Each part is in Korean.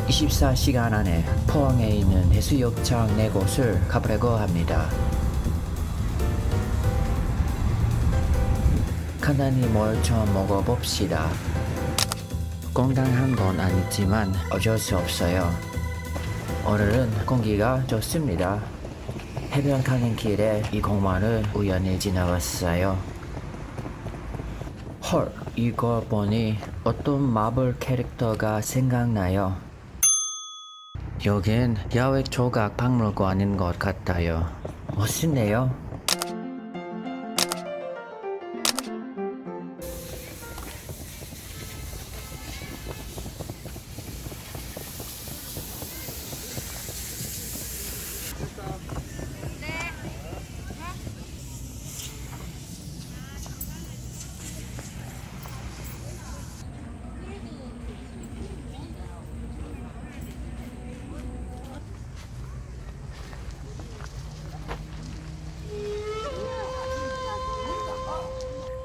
24시간 안에 포항에 있는 해수욕장 4곳을 가보려고 합니다. 간단히 뭘 좀 먹어봅시다. 건강한 건 아니지만 어쩔 수 없어요. 오늘은 공기가 좋습니다. 해변 가는 길에 이 공원을 우연히 지나갔어요. 헐, 이거 보니 어떤 마블 캐릭터가 생각나요. 여긴 야외 조각 박물관인 것 같아요. 멋있네요.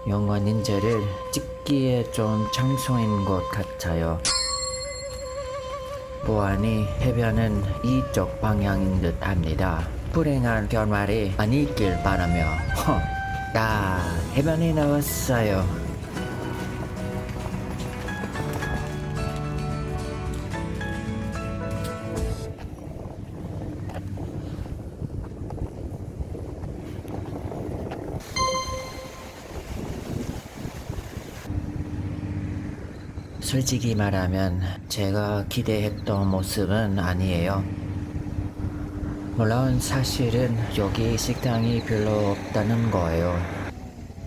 영화 닌자를 찍기에 좀 장소인 것 같아요. 보아니 해변은 이쪽 방향인 듯 합니다. 불행한 결말이 아니길 바라며 해변에 나왔어요. 솔직히 말하면 제가 기대했던 모습은 아니에요. 물론 사실은 여기 식당이 별로 없다는 거예요.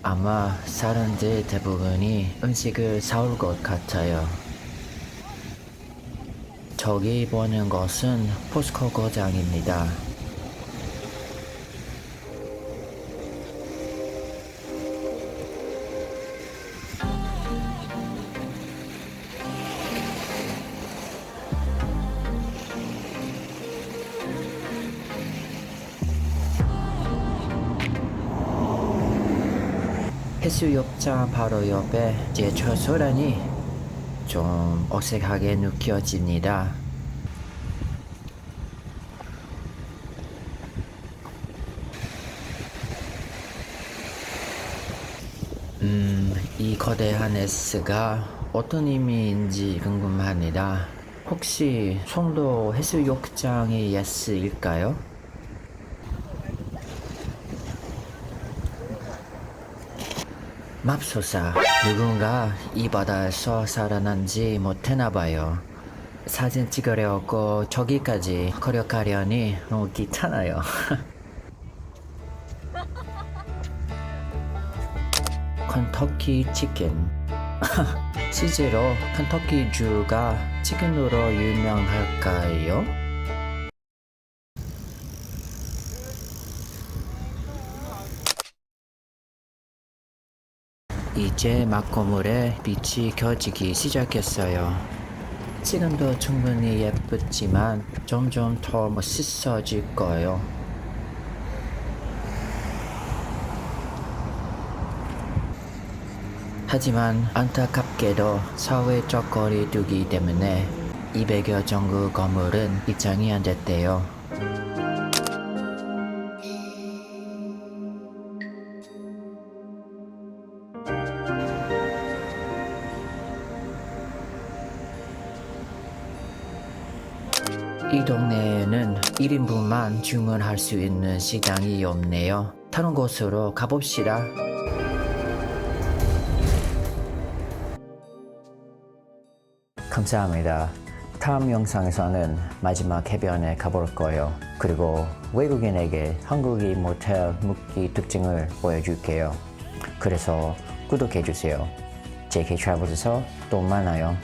아마 사람들 대부분이 음식을 사올 것 같아요. 저기 보는 것은 포스코 거장입니다. 해수욕장 바로 옆에 제철소라니 좀 어색하게 느껴집니다. 이 거대한 S가 어떤 의미인지 궁금합니다. 혹시 송도 해수욕장의 S일까요? 맙소사, 누군가 이 바다에서 살아난지 못했나봐요. 사진 찍으려고 저기까지 걸어가려니 너무 귀찮아요. 켄터키 치킨. 실제로 켄터키주가 치킨으로 유명할까요? 이제 막 건물에 빛이 켜지기 시작했어요. 지금도 충분히 예쁘지만 점점 더 멋있어질 거예요. 하지만 안타깝게도 사회적 거리두기 때문에 200여 정도 건물은 입장이 안 됐대요. 이 동네에는 1인분만 주문할 수 있는 식당이 없네요. 다른 곳으로 가봅시다. 감사합니다. 다음 영상에서는 마지막 해변에 가볼 거예요. 그리고 외국인에게 한국인 모텔 묵기 특징을 보여줄게요. 그래서 구독해주세요. JK 트래블에서 또 만나요.